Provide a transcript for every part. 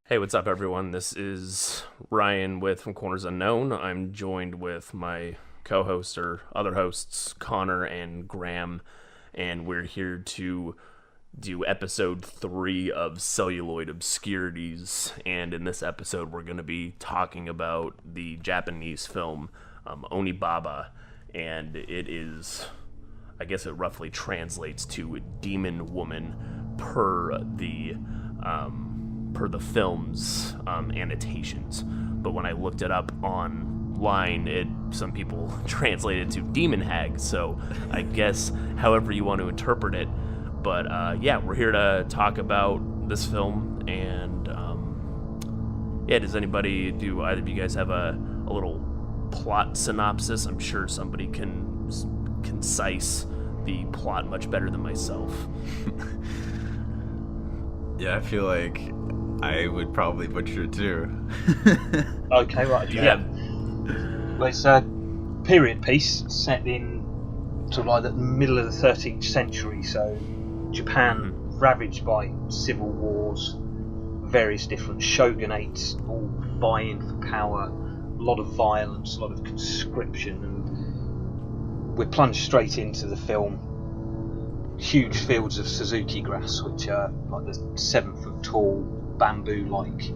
Hey, what's up, everyone? This is Ryan with From Corners Unknown. I'm joined with my co-hosts or other hosts, Connor and Graham, and we're here to do episode 3 of Celluloid Obscurities. And in this episode, we're going to be talking about the Japanese film Onibaba, and it is, I guess it roughly translates to Demon Woman per the film's annotations. But when I looked it up online, some people translated to Demon Hag, so I guess however you want to interpret it. But yeah, we're here to talk about this film, and yeah, do either of you guys have a little plot synopsis? I'm sure somebody can concise the plot much better than myself. Yeah, I feel like I would probably butcher it too. Okay, right. Yeah. Well, it's a period piece set in sort of like the middle of the 13th century, so Japan ravaged by civil wars, various different shogunates all vying for power, a lot of violence, a lot of conscription, and we're plunged straight into the film. Huge fields of susuki grass, which are like the 7-foot tall bamboo-like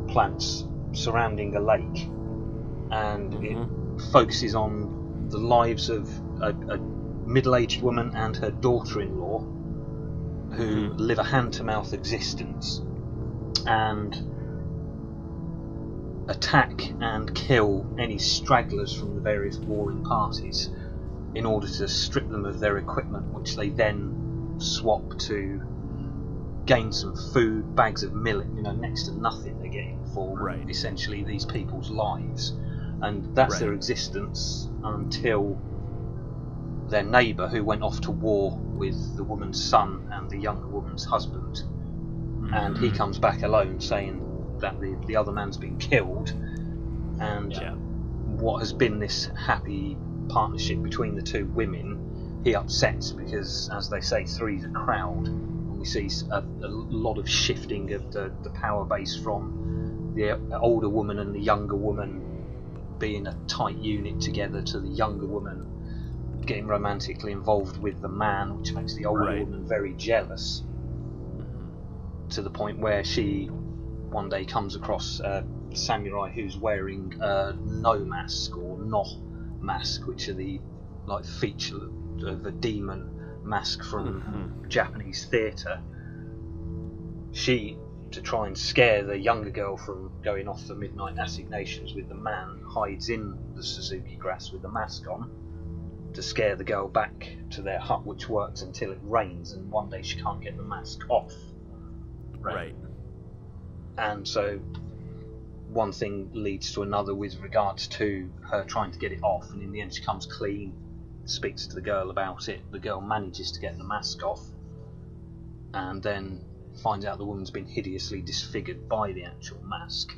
plants surrounding a lake, and it focuses on the lives of a middle-aged woman and her daughter-in-law who live a hand-to-mouth existence and attack and kill any stragglers from the various warring parties in order to strip them of their equipment, which they then swap to gain some food, bags of millet, next to nothing they're getting for essentially these people's lives. And that's their existence until their neighbour, who went off to war with the woman's son and the younger woman's husband, and he comes back alone saying that the other man's been killed, and what has been this happy partnership between the two women, he upsets because, as they say, three's a crowd, and we see a lot of shifting of the power base from the older woman and the younger woman being a tight unit together to the younger woman getting romantically involved with the man, which makes the older woman very jealous, to the point where she one day comes across a samurai who's wearing a no mask or no mask, which are the feature of a demon mask from Japanese theatre. She, to try and scare the younger girl from going off for midnight assignations with the man, hides in the suzuki grass with the mask on to scare the girl back to their hut, which works until it rains, and one day she can't get the mask off. Right. And so one thing leads to another with regards to her trying to get it off, and in the end she comes clean, speaks to the girl about it. The girl manages to get the mask off, and then finds out the woman's been hideously disfigured by the actual mask.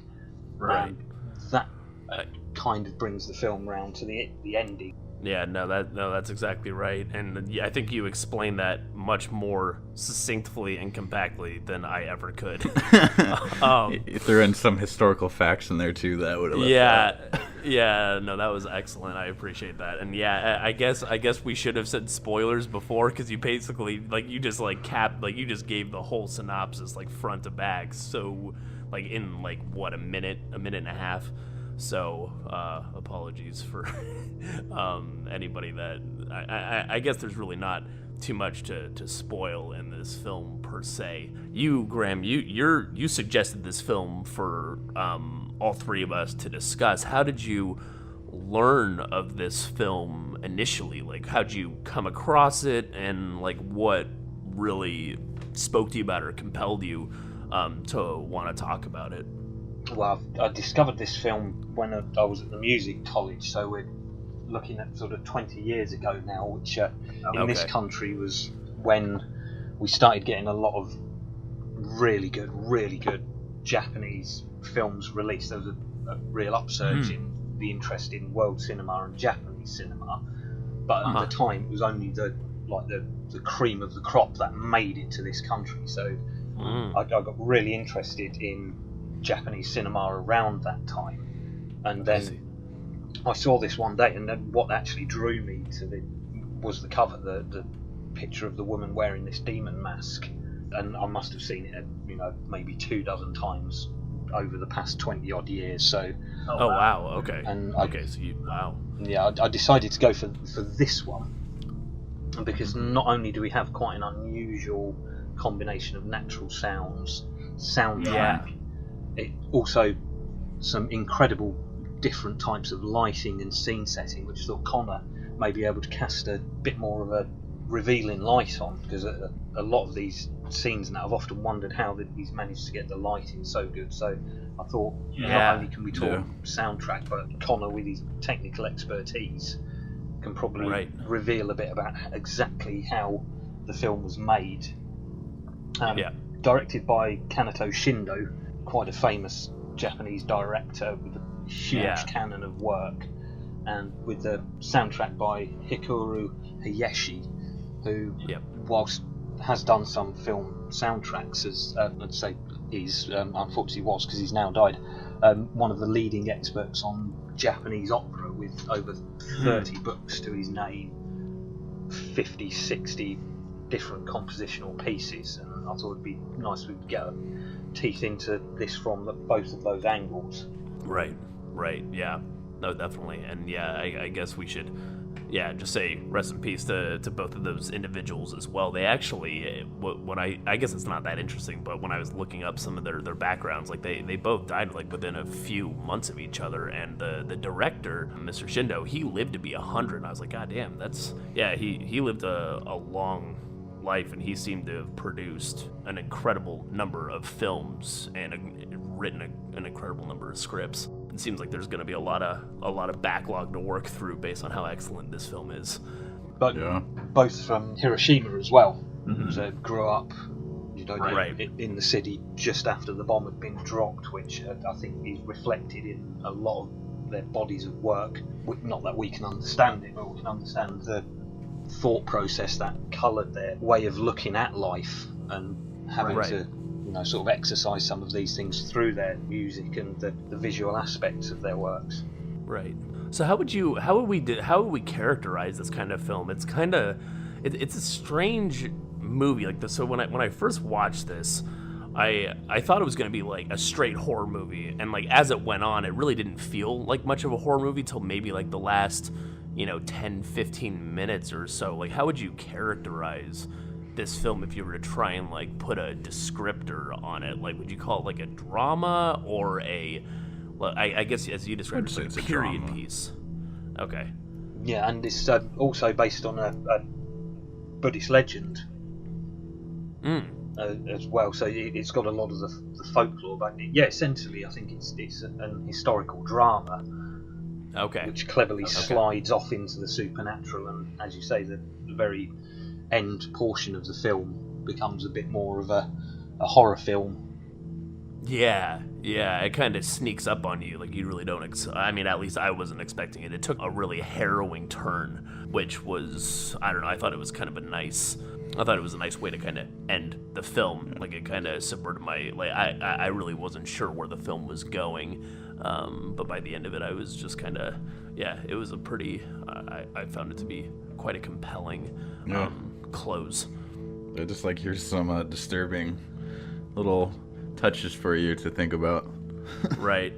And that kind of brings the film round to the ending. Yeah, that's exactly right, and I think you explained that much more succinctly and compactly than I ever could. You threw in some historical facts in there too. That would have. That was excellent. I appreciate that, and I guess we should have said spoilers before, because you basically you just gave the whole synopsis front to back, so in what, a minute and a half. So, apologies for anybody that... I guess there's really not too much to spoil in this film, per se. You, Graham, you suggested this film for all three of us to discuss. How did you learn of this film initially? How'd you come across it, and, what really spoke to you about it or compelled you to want to talk about it? Well, I discovered this film when I was at the music college, so we're looking at sort of 20 years ago now, which in this country was when we started getting a lot of really good Japanese films released. There was a real upsurge in the interest in world cinema and Japanese cinema, but at the time it was only the cream of the crop that made it to this country. So I got really interested in Japanese cinema around that time, and then I saw this one day, and then what actually drew me to it was the cover, the picture of the woman wearing this demon mask, and I must have seen it, maybe 24 times over the past 20 odd years. So. Oh wow. Okay. And wow. Yeah, I decided to go for this one because not only do we have quite an unusual combination of natural sounds, soundtrack, it also some incredible different types of lighting and scene setting, which I thought Connor may be able to cast a bit more of a revealing light on, because a lot of these scenes now, I've often wondered how he's managed to get the lighting so good. So I thought not only can we talk soundtrack, but Connor, with his technical expertise, can probably reveal a bit about exactly how the film was made. Directed by Kaneto Shindo, quite a famous Japanese director with a huge canon of work, and with the soundtrack by Hikaru Hayashi, who, whilst has done some film soundtracks, as I'd say is unfortunately was, because he's now died, one of the leading experts on Japanese opera, with over 30 books to his name, 50, 60 different compositional pieces, and I thought it'd be nice if we could get teeth into this from both of those angles. Right, yeah. No, definitely. And I guess we should just say rest in peace to both of those individuals as well. They actually, when I guess it's not that interesting, but when I was looking up some of their backgrounds, like they both died like within a few months of each other, and the director, Mr. Shindo, he lived to be 100, and I was like, god damn, he lived a long life, and he seemed to have produced an incredible number of films and written an incredible number of scripts. It seems like there's going to be a lot of backlog to work through based on how excellent this film is. But both from Hiroshima as well. So grew up, in the city just after the bomb had been dropped, which I think is reflected in a lot of their bodies of work. Not that we can understand it, but we can understand the thought process that coloured their way of looking at life, and having to sort of exercise some of these things through their music and the visual aspects of their works. Right. So how would we characterize this kind of film? It's kind of it's a strange movie like this. So when I first watched this, I thought it was going to be like a straight horror movie, and like as it went on, it really didn't feel like much of a horror movie till maybe like the last 10-15 minutes or so. Like, how would you characterize this film if you were to try and like put a descriptor on it? Like, would you call it like a drama or I guess as you described it, like a period piece? Okay. Yeah, and it's also based on a Buddhist legend as well, so it's got a lot of the folklore, but essentially I think it's an historical drama. Okay. Which cleverly slides off into the supernatural, and as you say, the very end portion of the film becomes a bit more of a horror film. Yeah, it kind of sneaks up on you, like you really don't. At least I wasn't expecting it. It took a really harrowing turn, which was, I don't know. I thought it was kind of a nice way to kind of end the film. Like, it kind of subverted my, like, I really wasn't sure where the film was going. But by the end of it, I was just kind of, it was a pretty, I found it to be quite a compelling close. I just like, here's some disturbing little touches for you to think about. Right.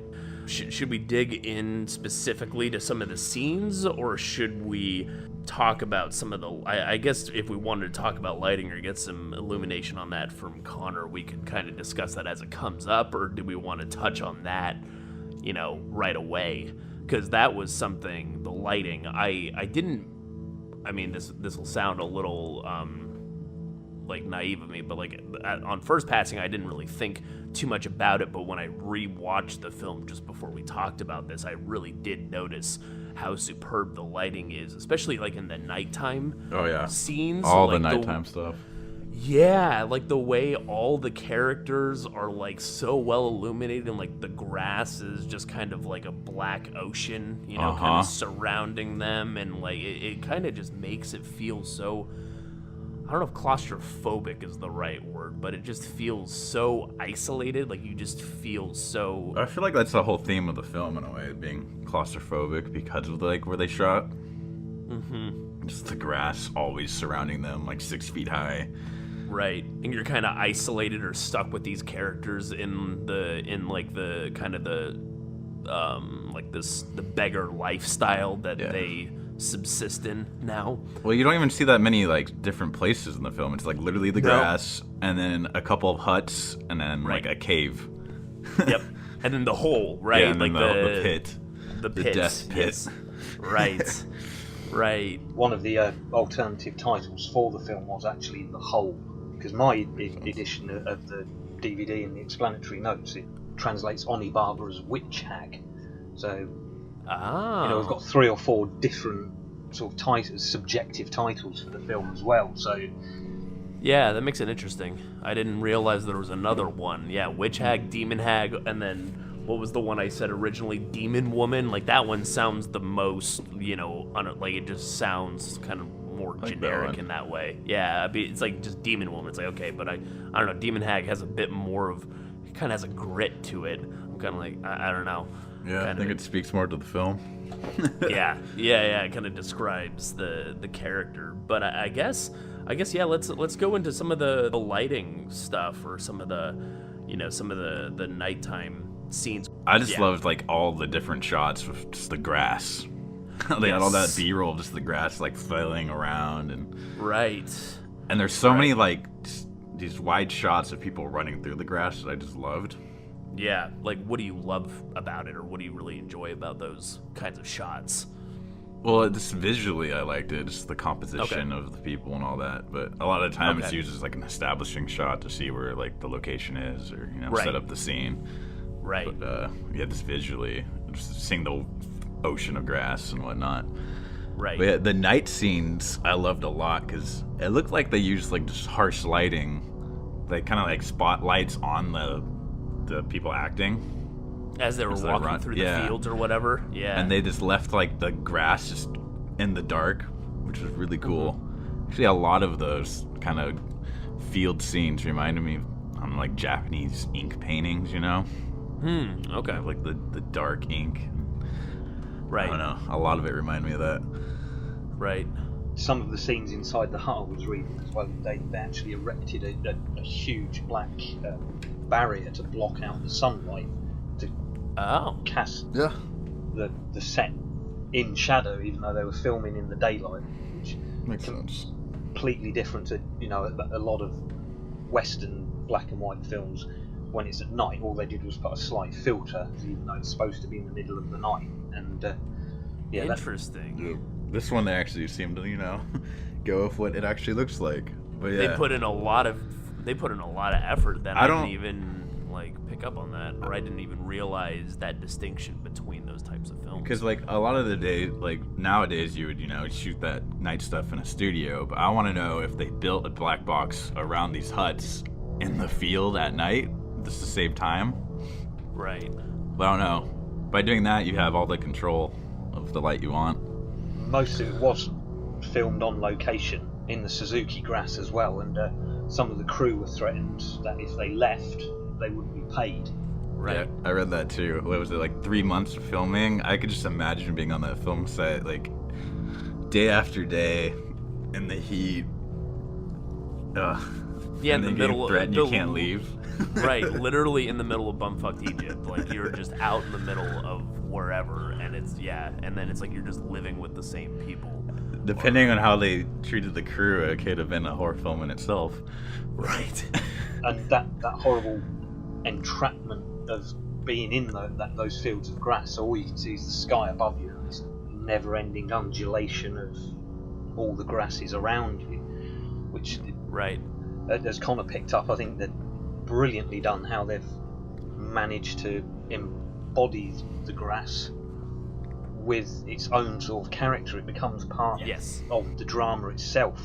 Should we dig in specifically to some of the scenes, or should we talk about some of the, I guess if we wanted to talk about lighting or get some illumination on that from Connor, we could kind of discuss that as it comes up, or do we want to touch on that right away? Because that was something, the lighting, this will sound a little like naive of me, but like on first passing, I didn't really think too much about it, but when I rewatched the film just before we talked about this, I really did notice how superb the lighting is, especially like in the nighttime scenes. All the nighttime stuff. Yeah, like the way all the characters are like so well illuminated, and like the grass is just kind of like a black ocean, kind of surrounding them, and like it kind of just makes it feel so, I don't know if claustrophobic is the right word, but it just feels so isolated. Like you just feel so. I feel like that's the whole theme of the film in a way, being claustrophobic because of like where they shot. Mm-hmm. Just the grass always surrounding them, like 6 feet high. Right, and you're kind of isolated or stuck with these characters in the kind of the the beggar lifestyle that they subsist in now. Well, you don't even see that many like different places in the film. It's like literally the grass, and then a couple of huts, and then like a cave. Yep, and then the hole, right? Yeah, and like then the pit, the death pit. Yes. Right, right. One of the alternative titles for the film was actually The Hole, because my edition of the DVD in the explanatory notes, it translates Onibaba as witch hag. So, we've got 3 or 4 different sort of titles, subjective titles for the film as well. So, yeah, that makes it interesting. I didn't realize there was another one. Yeah, witch hag, demon hag, and then what was the one I said originally? Demon woman. Like that one sounds the most, like it just sounds kind of more like generic in that way. Yeah, it's like just demon woman. It's like, okay, but I don't know. Demon hag has a bit more of, it kind of has a grit to it. I'm kind of like, I don't know. Yeah, I think it speaks more to the film. yeah. It kind of describes the character. But I guess yeah. Let's go into some of the lighting stuff, or some of the, some of the nighttime scenes. I just loved like all the different shots with just the grass. They had all that B-roll, just the grass like flailing around, and and there's so many like these wide shots of people running through the grass that I just loved. Yeah, like what do you love about it, or what do you really enjoy about those kinds of shots? Well, just visually I liked it, just the composition of the people and all that, but a lot of the time it's used as like an establishing shot to see where like the location is, or set up the scene. Right. But just visually, just seeing the ocean of grass and whatnot. Right. But yeah, the night scenes I loved a lot because it looked like they used like just harsh lighting, like kind of like spotlights on the people acting as they were walking through the fields or whatever. Yeah. And they just left like the grass just in the dark, which was really cool. Mm-hmm. Actually, a lot of those kind of field scenes reminded me of like Japanese ink paintings, Okay. Like the dark ink. Right. I don't know. A lot of it reminded me of that. Right. Some of the scenes inside the hut I was reading as well. They actually erected a huge black barrier to block out the sunlight to cast the set in shadow, even though they were filming in the daylight, which makes sense. Completely different to a lot of Western black and white films. When it's at night, all they did was put a slight filter, even though it's supposed to be in the middle of the night. And interesting. This one they actually seem to go with what it actually looks like. But yeah, they put in a lot of effort that I didn't even pick up on that, or I didn't even realize that distinction between those types of films. Because like a lot of the days, like nowadays, you would shoot that night stuff in a studio. But I want to know if they built a black box around these huts in the field at night just to save time. Right. But I don't know. By doing that, you have all the control of the light you want. Most of it was filmed on location in the Suzuki grass as well, and some of the crew were threatened that if they left, they wouldn't be paid. Right. Yeah, I read that too. What was it, like 3 months of filming? I could just imagine being on that film set, like day after day in the heat. Ugh. Yeah, and in the middle of you can't leave. Right, literally in the middle of bumfucked Egypt. Like you're just out in the middle of wherever, and and then it's like you're just living with the same people. Depending on how they treated the crew, it could have been a horror film in itself. Right. And that horrible entrapment of being in those fields of grass, all you can see is the sky above you, and this never-ending undulation of all the grasses around you, which as Connor picked up, I think they're brilliantly done how they've managed to embody the grass with its own sort of character. It becomes part of the drama itself.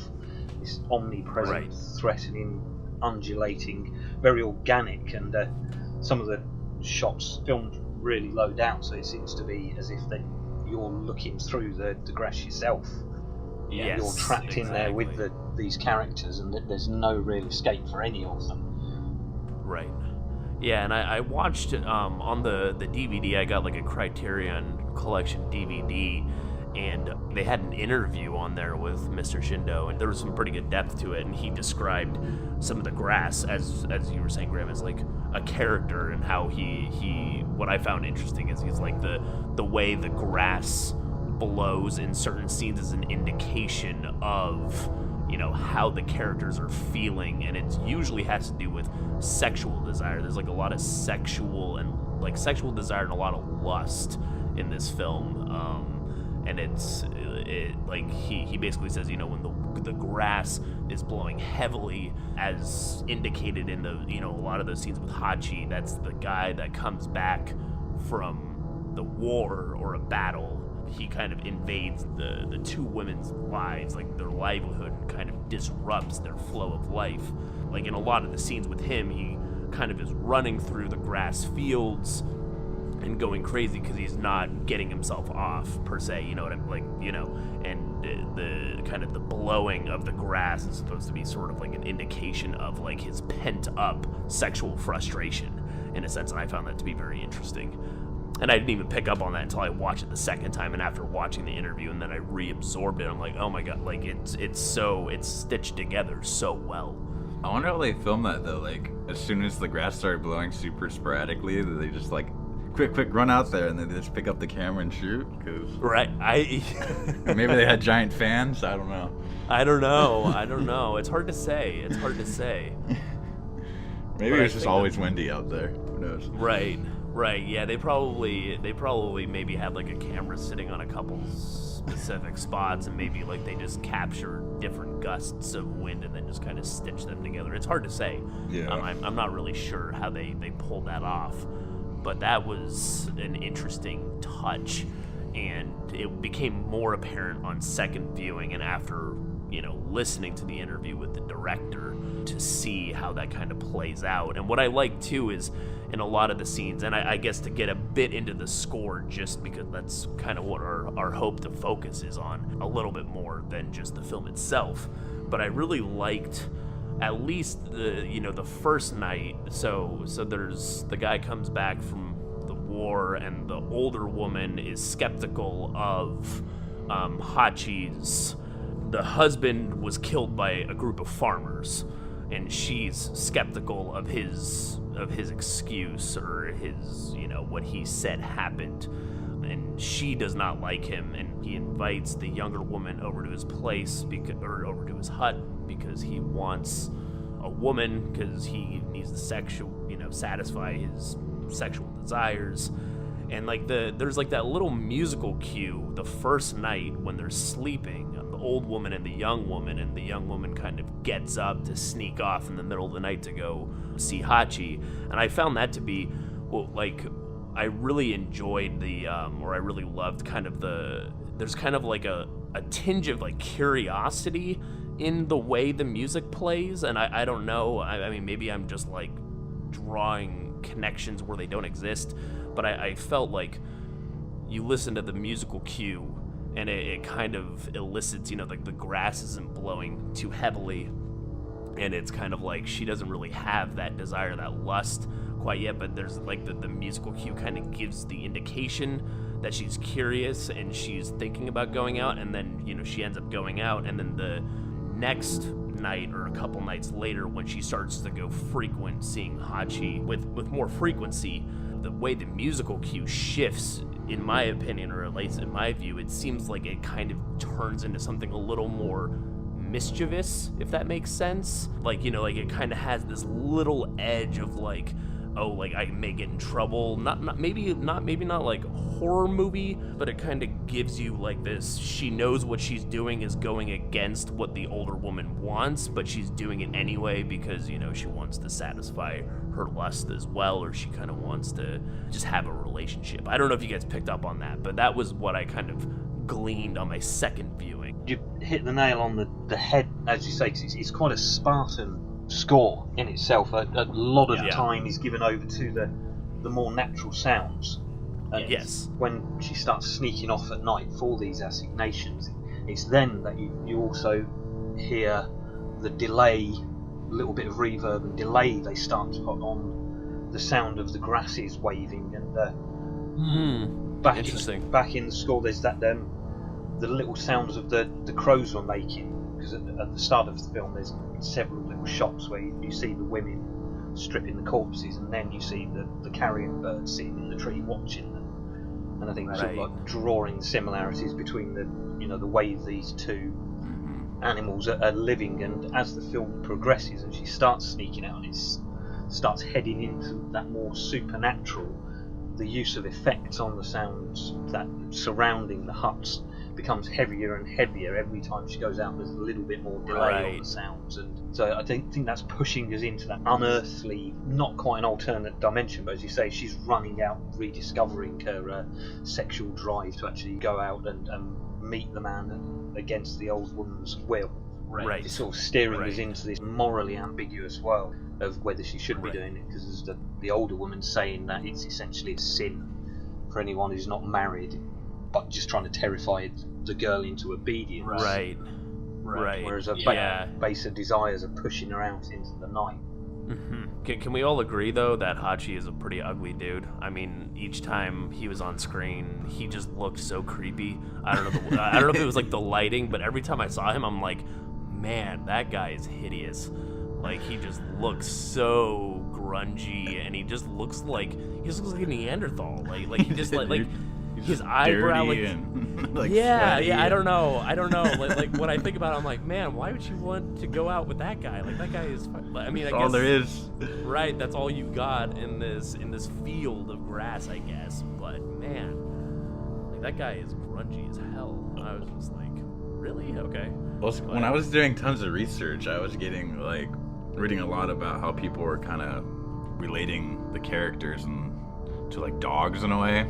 This omnipresent, threatening, undulating, very organic, and some of the shots filmed really low down, so it seems to be as if you're looking through the grass yourself. You're trapped in there with these characters, and there's no real escape for any of them. Right. Yeah, and I watched on the DVD. I got like a Criterion Collection DVD, and they had an interview on there with Mr. Shindo, and there was some pretty good depth to it. And he described some of the grass, as you were saying, Graham, as like a character, and how he what I found interesting is he's like the way the grass blows in certain scenes is an indication of, you know, how the characters are feeling, and it usually has to do with sexual desire. There's like a lot of sexual desire and a lot of lust in this film, and it like he basically says, you know, when the grass is blowing heavily, as indicated in the, you know, a lot of those scenes with Hachi, that's the guy that comes back from the war or a battle. He kind of invades the two women's lives, like their livelihood, and kind of disrupts their flow of life. Like in a lot of the scenes with him, he kind of is running through the grass fields and going crazy because he's not getting himself off, per se, you know what I'm like, you know, and the kind of the blowing of the grass is supposed to be sort of like an indication of like his pent up sexual frustration, in a sense, and I found that to be very interesting. And I didn't even pick up on that until I watched it the second time, and after watching the interview, and then I reabsorbed it, I'm like, oh my god, like it's stitched together so well. I wonder how they filmed that though. Like as soon as the grass started blowing super sporadically, they just like quick run out there and then they just pick up the camera and shoot. Cause right, maybe they had giant fans. I don't know. I don't know. It's hard to say. Maybe it was just always windy out there. Who knows? Right, yeah, they probably maybe had like a camera sitting on a couple specific spots, and maybe like they just capture different gusts of wind and then just kind of stitch them together. It's hard to say. Yeah. I'm not really sure how they pulled that off, but that was an interesting touch, and it became more apparent on second viewing and after, you know, listening to the interview with the director to see how that kind of plays out. And what I like too is in a lot of the scenes, and I guess to get a bit into the score, just because that's kind of what our hope to focus is on a little bit more than just the film itself. But I really liked at least the first night. So there's the guy comes back from the war, and the older woman is skeptical of Hachi's. The husband was killed by a group of farmers, and she's skeptical of his excuse, or his, you know, what he said happened, and she does not like him, and he invites the younger woman over to his place, over to his hut, because he wants a woman, because he needs to satisfy his sexual desires. And like there's like that little musical cue the first night when they're sleeping, the old woman and the young woman kind of gets up to sneak off in the middle of the night to go see Hachi. And I found that to be, well, like, I really enjoyed or I really loved kind of there's kind of like a tinge of like curiosity in the way the music plays. And I don't know, I mean, maybe I'm just like drawing connections where they don't exist, but I felt like you listen to the musical cue and it kind of elicits, you know, like the grass isn't blowing too heavily, and it's kind of like she doesn't really have that desire, that lust quite yet, but there's like the musical cue kind of gives the indication that she's curious and she's thinking about going out, and then, you know, she ends up going out, and then the next night or a couple nights later, when she starts to go frequent seeing Hachi with more frequency, the way the musical cue shifts, in my opinion, or at least in my view, it seems like it kind of turns into something a little more mischievous, if that makes sense. Like, you know, like it kind of has this little edge of like, oh, like I may get in trouble. Maybe not like horror movie, but it kind of gives you like this, she knows what she's doing is going against what the older woman wants, but she's doing it anyway because, you know, she wants to satisfy her lust as well, or she kind of wants to just have a relationship. I don't know if you guys picked up on that, but that was what I kind of gleaned on my second viewing. You hit the nail on the head, as you say, 'cause it's quite a Spartan score in itself. A lot of time is given over to the more natural sounds. And yes. When she starts sneaking off at night for these assignations, It's then that you also hear the delay, a little bit of reverb and delay they start to put on the sound of the grasses waving, and back in the score there's that the little sounds of the crows were making, because at the start of the film there's several little shots where you see the women stripping the corpses, and then you see the carrion bird sitting in the tree watching them, and I think sort of like drawing similarities between the way these two animals are living. And as the film progresses and she starts sneaking out and it starts heading into that more supernatural, the use of effects on the sounds that surrounding the huts becomes heavier and heavier every time she goes out. There's a little bit more delay on the sounds, and so I think that's pushing us into that unearthly, not quite an alternate dimension, but as you say, she's running out, rediscovering her sexual drive to actually go out and meet the man against the old woman's will. Right. It's sort of steering us into this morally ambiguous world of whether she should be doing it, because there's the older woman saying that it's essentially a sin for anyone who's not married, but just trying to terrify the girl into obedience. Right. Whereas her baser desires are pushing her out into the night. Can we all agree, though, that Hachi is a pretty ugly dude? I mean, each time he was on screen, he just looked so creepy. I don't know if it was like the lighting, but every time I saw him, I'm like, man, that guy is hideous. Like, he just looks so grungy, and he just looks like a Neanderthal. Like he just like his eyebrow, like I don't know. like when I think about it, I'm like, man, why would you want to go out with that guy? Like, that guy is. I mean, I guess all there is. Right, that's all you got in this field of grass, I guess. But man, like, that guy is grungy as hell. I was just like, really? Okay. Well, when I was doing tons of research, I was getting reading a lot about how people were kind of relating the characters to like dogs in a way.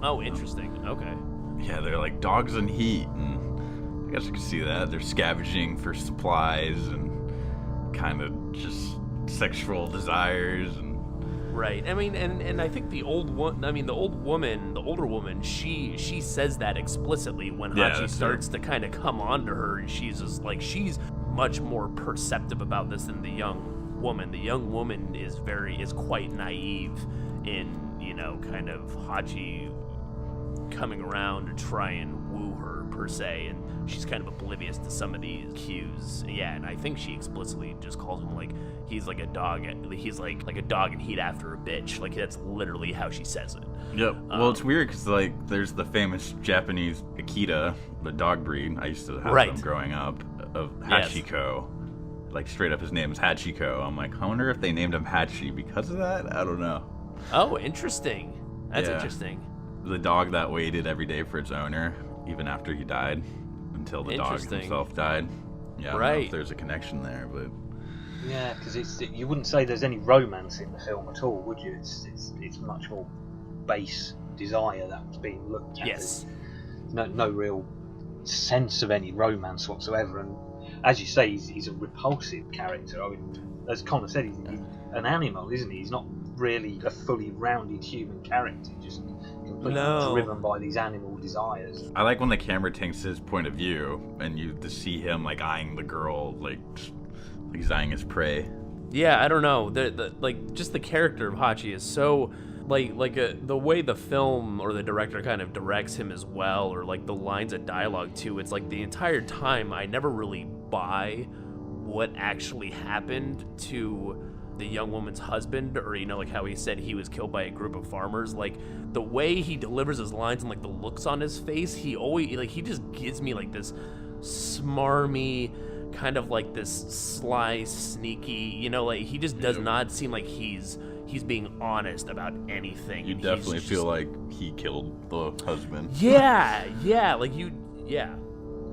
Oh, interesting. Okay. Yeah, they're like dogs in heat, and I guess you can see that. They're scavenging for supplies and kind of just sexual desires and... Right. I mean, and I think the older woman, she says that explicitly when Hachi starts to kind of come on to her, and she's just like, she's much more perceptive about this than the young woman. The young woman is quite naive in, kind of Hachi coming around to try and woo her, per se, and she's kind of oblivious to some of these cues. Yeah, and I think she explicitly just calls him, like, he's like a dog. He's like a dog in heat after a bitch. Like, that's literally how she says it. Yep. Well, it's weird because, like, there's the famous Japanese Akita, the dog breed. I used to have them growing up, of Hachiko. Yes. Like, straight up his name is Hachiko. I'm like, I wonder if they named him Hachi because of that? I don't know. Oh, interesting. That's interesting. The dog that waited every day for its owner, even after he died, until the dog himself died. Yeah, I don't know if there's a connection there, but... Yeah, because you wouldn't say there's any romance in the film at all, would you? It's much more base desire that's being looked at. Yes. No real sense of any romance whatsoever, and as you say, he's a repulsive character. I mean, as Connor said, he's an animal, isn't he? He's not really a fully rounded human character, just completely driven by these animal desires. I like when the camera takes his point of view, and you to see him like eyeing the girl, like he's eyeing his prey. Yeah, I don't know. Just the character of Hachi is so the way the film or the director kind of directs him as well, or like the lines of dialogue too. It's like the entire time I never really buy what actually happened to the young woman's husband, or like how he said he was killed by a group of farmers. Like, the way he delivers his lines and like the looks on his face, he always he just gives me like this smarmy kind of like this sly, sneaky, like he just does not seem like he's being honest about anything. You definitely feel like he killed the husband. Yeah.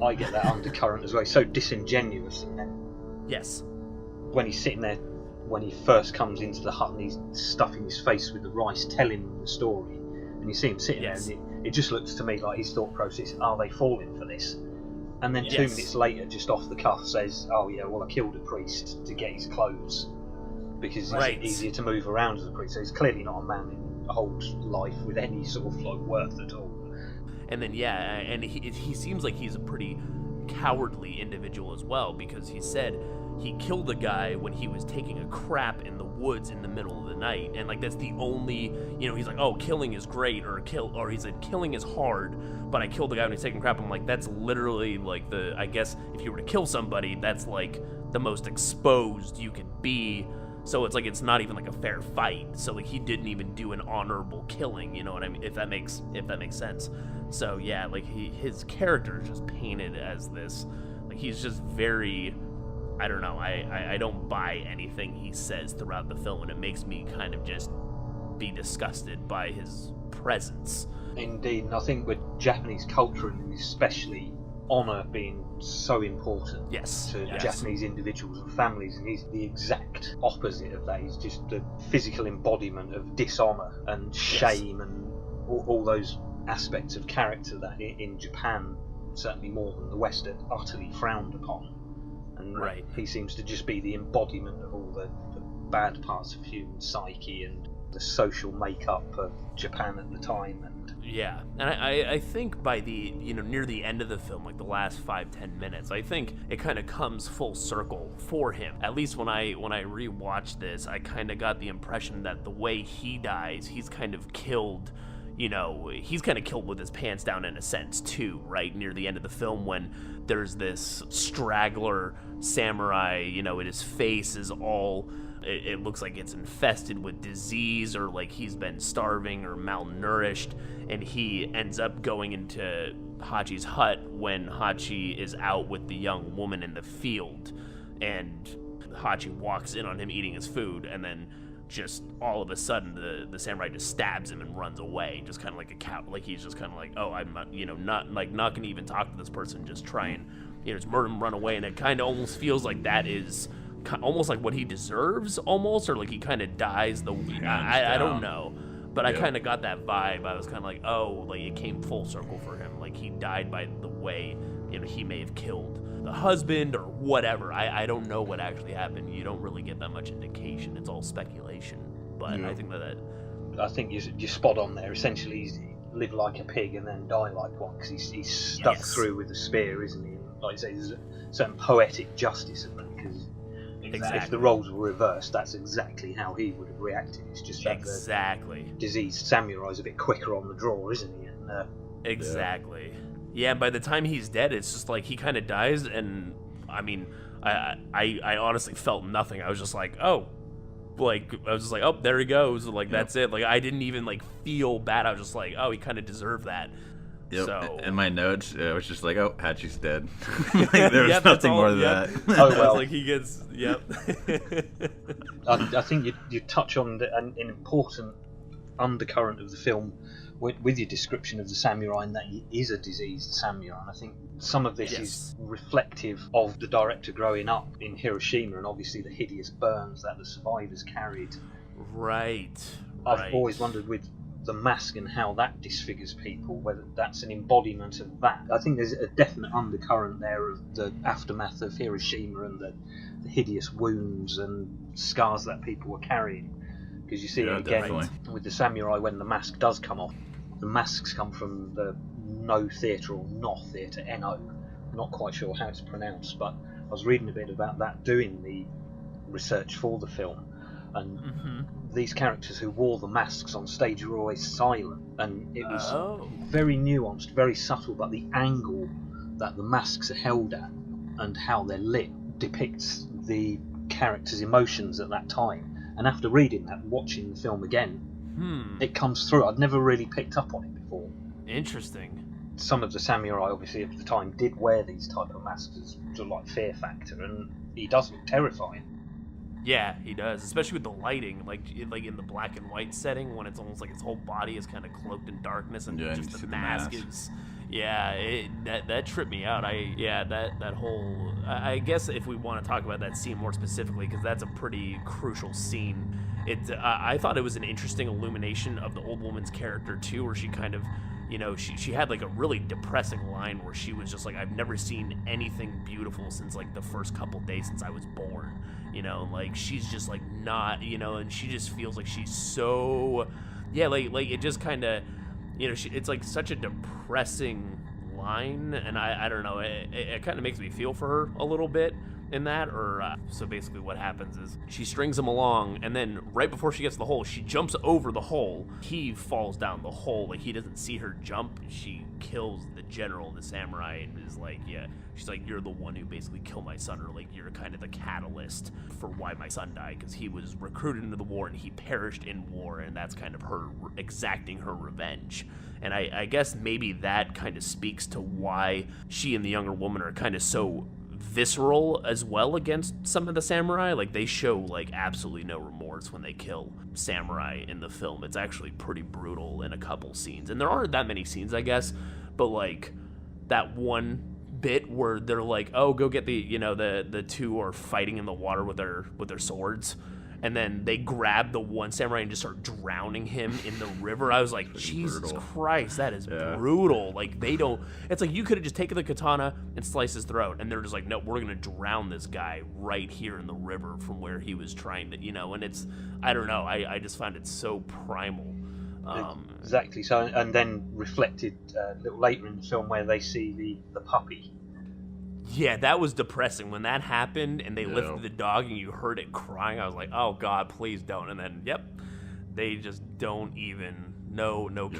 I get that undercurrent as well. He's so disingenuous, and then when he's sitting there, when he first comes into the hut and he's stuffing his face with the rice, telling them the story, and you see him sitting there, and it just looks to me like his thought process, are they falling for this? And then 2 minutes later, just off the cuff, says, oh yeah, well, I killed a priest to get his clothes, because it's easier to move around as a priest. So he's clearly not a man in a whole life with any sort of like worth at all. And then and he seems like he's a pretty cowardly individual as well, because he said he killed a guy when he was taking a crap in the woods in the middle of the night, and like that's the only, he's like, oh, killing is great, or he said killing is hard, but I killed the guy when he's taking crap. I'm like, that's literally like I guess if you were to kill somebody, that's like the most exposed you could be. So it's like it's not even like a fair fight. So like he didn't even do an honorable killing, you know what I mean? If that makes sense. So yeah, like his character is just painted as this, like he's just very, I don't know, I don't buy anything he says throughout the film, and it makes me kind of just be disgusted by his presence. Indeed, and I think with Japanese culture, and especially honour being so important to Japanese individuals and families, and he's the exact opposite of that. He's just the physical embodiment of dishonour and shame and all those aspects of character that in Japan, certainly more than the West, are utterly frowned upon. And he seems to just be the embodiment of all the bad parts of human psyche and the social makeup of Japan at the time. And I think by the near the end of the film, like the last 5-10 minutes, I think it kind of comes full circle for him. At least when I rewatched this, I kind of got the impression that the way he dies, he's kind of killed. He's kind of killed with his pants down in a sense too, right? Near the end of the film, when there's this straggler samurai, and his face is all, it looks like it's infested with disease, or like he's been starving or malnourished, and he ends up going into Hachi's hut when Hachi is out with the young woman in the field, and Hachi walks in on him eating his food, and then just all of a sudden the samurai just stabs him and runs away, just kind of like a cow. Like he's just kind of like, oh, I'm not gonna even talk to this person, just try and just murder him, run away. And it kind of almost feels like that is almost like what he deserves, almost, or like he kind of dies I don't know, but I kind of got that vibe. I was kind of like, oh, like it came full circle for him, like he died by the way he may have killed the husband or whatever. I don't know what actually happened. You don't really get that much indication. It's all speculation. But I think I think you're spot on there. Essentially, he's live like a pig and then die like one, because he's stuck through with the spear, isn't he? And like I say, there's a certain poetic justice in that, because if the roles were reversed, that's exactly how he would have reacted. It's just that the diseased samurai's a bit quicker on the draw, isn't he? And, exactly. Yeah, by the time he's dead, it's just like he kind of dies, and I mean, I honestly felt nothing. I was just like, oh, there he goes. Like that's it. Like I didn't even like feel bad. I was just like, oh, he kind of deserved that. Yep. So in my notes, it was just like, oh, Hachi's dead. Like, there was nothing more than that. Oh well. Like he gets. Yep. I think you touch on an important undercurrent of the film with your description of the samurai, and that he is a diseased samurai. And I think some of this is reflective of the director growing up in Hiroshima, and obviously the hideous burns that the survivors carried. Right. I've always wondered with the mask and how that disfigures people, whether that's an embodiment of that. I think there's a definite undercurrent there of the aftermath of Hiroshima and the hideous wounds and scars that people were carrying. Because you see it again with the samurai when the mask does come off. The masks come from the No Theatre or Noh Theatre, N-O. I'm not quite sure how it's pronounced, but I was reading a bit about that doing the research for the film. And these characters who wore the masks on stage were always silent. And it was very nuanced, very subtle, but the angle that the masks are held at and how they're lit depicts the characters' emotions at that time. And after reading that and watching the film again, it comes through. I'd never really picked up on it before. Interesting. Some of the samurai, obviously, at the time did wear these type of masks as sort of like fear factor, and he does look terrifying. Yeah, he does, especially with the lighting, like in the black and white setting, when it's almost like his whole body is kind of cloaked in darkness, and just the mask is. Yeah, that tripped me out. That whole. I guess if we want to talk about that scene more specifically, because that's a pretty crucial scene. I thought it was an interesting illumination of the old woman's character too, where she kind of, she had like a really depressing line where she was just like, I've never seen anything beautiful since like the first couple days since I was born. Like she's just like not, and she just feels like she's so, like it just kind of. it's like such a depressing line, and I don't know, it kind of makes me feel for her a little bit in that. So basically what happens is she strings him along, and then right before she gets to the hole, she jumps over the hole. He falls down the hole. Like, he doesn't see her jump. She kills the general, the samurai, and is like, yeah, she's like, you're the one who basically killed my son, or like, you're kind of the catalyst for why my son died, because he was recruited into the war and he perished in war, and that's kind of her exacting her revenge. And I guess maybe that kind of speaks to why she and the younger woman are kind of so visceral as well against some of the samurai. Like, they show like absolutely no remorse when they kill samurai in the film. It's actually pretty brutal in a couple scenes, and there aren't that many scenes, I guess, but like that one bit where they're like, oh, go get the two are fighting in the water with their swords, and then they grab the one samurai and just start drowning him in the river. I was like, Jesus brutal. Christ, that is brutal. Like, it's like you could have just taken the katana and sliced his throat, and they're just like, no, we're gonna drown this guy right here in the river from where he was trying to, and it's, I don't know, I just find it so primal. Exactly. So, and then reflected a little later in the film where they see the puppy. Yeah, that was depressing. When that happened and they lifted the dog and you heard it crying, I was like, oh God, please don't. And then, they just don't even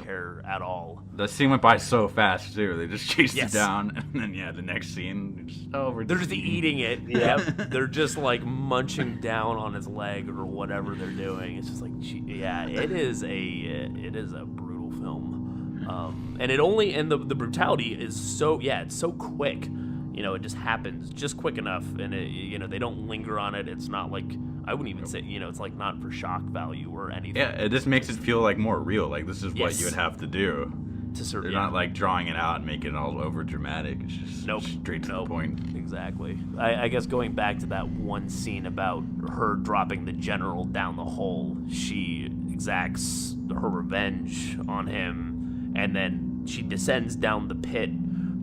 care at all. The scene went by so fast too. They just chased it down, and then the next scene, they're just eating it. Yep, they're just like munching down on his leg or whatever they're doing. It's just like, it is a brutal film, and the brutality is it's so quick. It just happens just quick enough, and they don't linger on it. It's not like, I wouldn't even say, it's like not for shock value or anything. Yeah, it just makes it feel like more real. Like, this is what you would have to do. You're not like drawing it out and making it all over dramatic. It's just straight to the point. Exactly. I guess going back to that one scene about her dropping the general down the hole, she exacts her revenge on him, and then she descends down the pit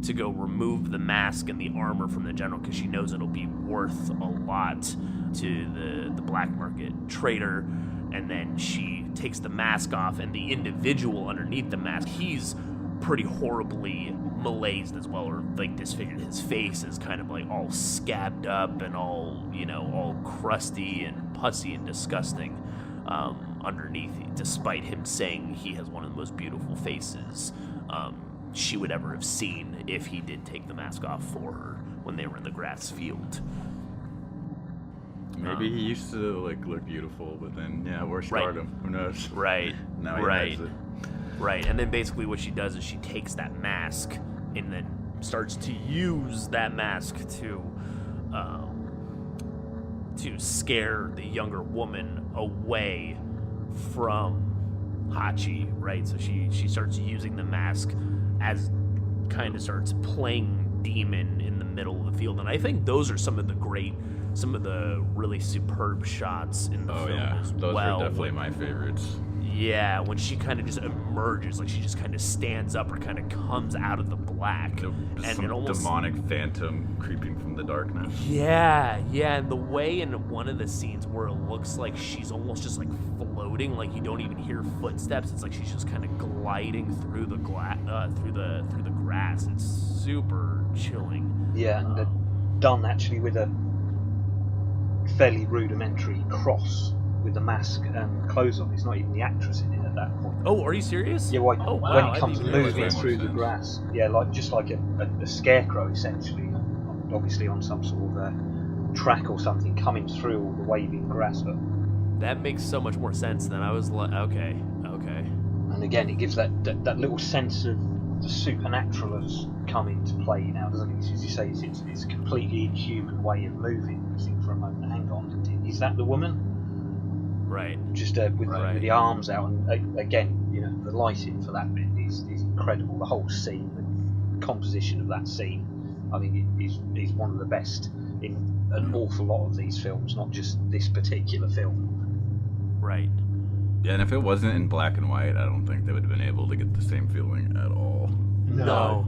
to go remove the mask and the armor from the general, because she knows it'll be worth a lot to the black market trader. And then she takes the mask off, and the individual underneath the mask, he's pretty horribly malaised as well, or like disfigured. His face is kind of like all scabbed up and all crusty and pussy and disgusting underneath, despite him saying he has one of the most beautiful faces she would ever have seen if he did take the mask off for her when they were in the grass field. Maybe he used to look beautiful, but then we're stardom. Who knows? Right. Now he has it. Right. And then basically what she does is she takes that mask and then starts to use that mask to scare the younger woman away from Hachi. Right. So she starts using the mask as kind of starts playing demon in the middle of the field, and I think those are some of the really superb shots in the film as those well. Those are definitely my favorites. Yeah, when she kind of just emerges, like she just kind of stands up or kind of comes out of the black, and it almost demonic phantom creeping from the darkness. Yeah, and the way in one of the scenes where it looks like she's almost just like floating, like you don't even hear footsteps. It's like she's just kind of gliding through the through the grass. It's super chilling. Yeah, and they're done actually with a fairly rudimentary cross with the mask and clothes on. It's not even the actress in it at that point. Oh, are you serious? Yeah, when it comes moving through the grass. Yeah, like a scarecrow essentially, obviously on some sort of track or something coming through all the waving grass. But that makes so much more sense than I was like, okay. And again, it gives that little sense of the supernatural has come into play now, doesn't it? As you say, it's a completely inhuman way of moving. I think for a moment, hang on, is that the woman? Right. Just with the arms out, and again, the lighting for that bit is incredible. The whole scene, the composition of that scene, I think is one of the best in an awful lot of these films, not just this particular film. Right. Yeah, and if it wasn't in black and white, I don't think they would have been able to get the same feeling at all. No,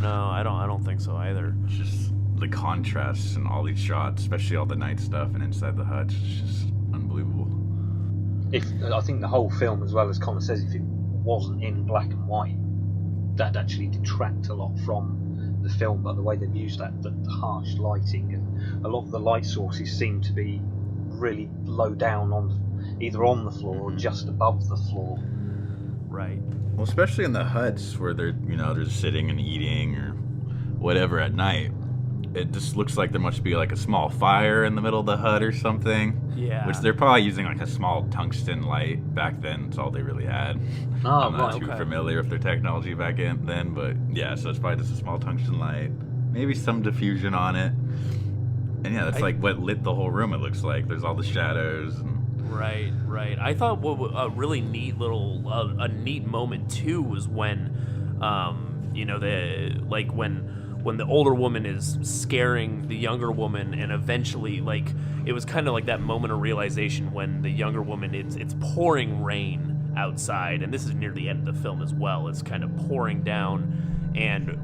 I don't think so either. Just the contrasts and all these shots, especially all the night stuff and inside the hutch, it's just unbelievable. I think the whole film, as well as Connor says, if it wasn't in black and white, that'd actually detract a lot from the film. But the way they've used that, the harsh lighting, and a lot of the light sources seem to be really low down either on the floor or just above the floor. Right. Well, especially in the huts where they're just sitting and eating or whatever at night. It just looks like there must be like a small fire in the middle of the hut or something. Yeah. Which they're probably using like a small tungsten light back then. It's all they really had. I'm not too familiar with their technology back then, but yeah, so it's probably just a small tungsten light. Maybe some diffusion on it. And yeah, that's like what lit the whole room, it looks like. There's all the shadows. Right. I thought a really neat a neat moment too was when, when the older woman is scaring the younger woman, and eventually, like, it was kind of like that moment of realization when the younger woman, it's pouring rain outside, and this is near the end of the film as well. It's kind of pouring down, and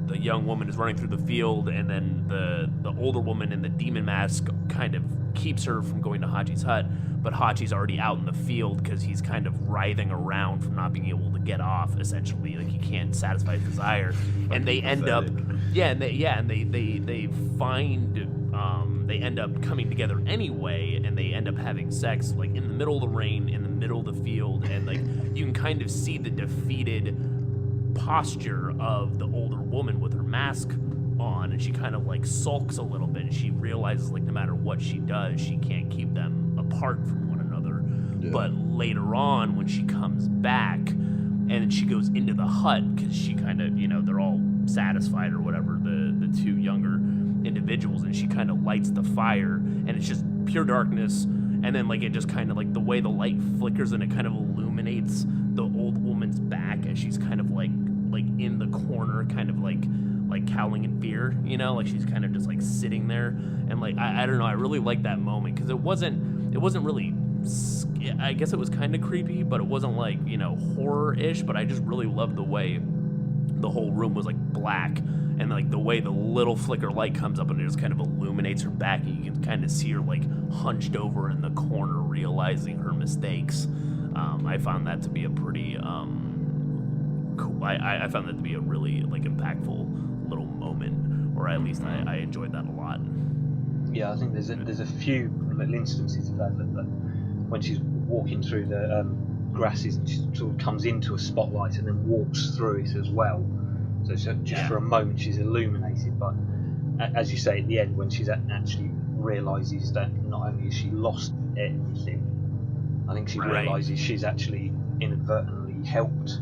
the young woman is running through the field, and then the older woman in the demon mask kind of keeps her from going to Hachi's hut, but Hachi's already out in the field because he's kind of writhing around from not being able to get off, essentially. Like, he can't satisfy his desire. And they end up they end up coming together anyway, and they end up having sex, like, in the middle of the rain, in the middle of the field, and, like, you can kind of see the defeated posture of the older woman with her mask on, and she kind of, like, sulks a little bit, and she realizes, like, no matter what she does, she can't keep them apart from one another. Yeah. But later on, when she comes back and she goes into the hut, because she kind of, they're all satisfied or whatever, the two younger individuals, and she kind of lights the fire, and it's just pure darkness, and then, like, it just kind of, like, the way the light flickers and it kind of illuminates the old woman's back as she's kind of like in the corner, kind of like cowling in fear, like she's kind of just like sitting there, and like I don't know, I really like that moment because it wasn't really, I guess it was kind of creepy, but it wasn't like horror-ish, but I just really loved the way the whole room was like black, and like the way the little flicker light comes up and it just kind of illuminates her back, and you can kind of see her like hunched over in the corner realizing her mistakes. I found that to be a pretty cool. I found that to be a really like impactful little moment, or at least I enjoyed that a lot. Yeah, I think there's a few little instances of that when she's walking through the grasses and she sort of comes into a spotlight and then walks through it as well. So just for a moment she's illuminated, but as you say at the end, when she's actually realises that not only has she lost everything, I think she realises she's actually inadvertently helped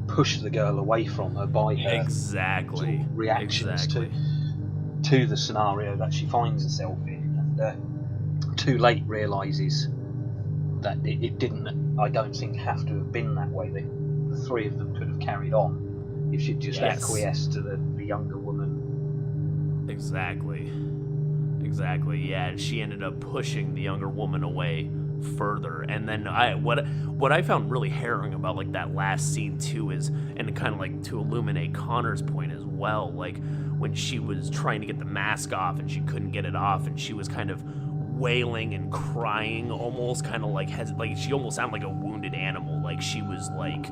push the girl away from her by her sort of reactions to the scenario that she finds herself in, and too late realises that it didn't, I don't think, have to have been that way. The three of them could have carried on if she'd just acquiesced to the younger woman. Exactly, yeah, and she ended up pushing the younger woman away further. And then what I found really harrowing about like that last scene too is, and kind of like to illuminate Connor's point as well, like when she was trying to get the mask off and she couldn't get it off, and she was kind of wailing and crying, almost kind of like she almost sounded like a wounded animal, like she was like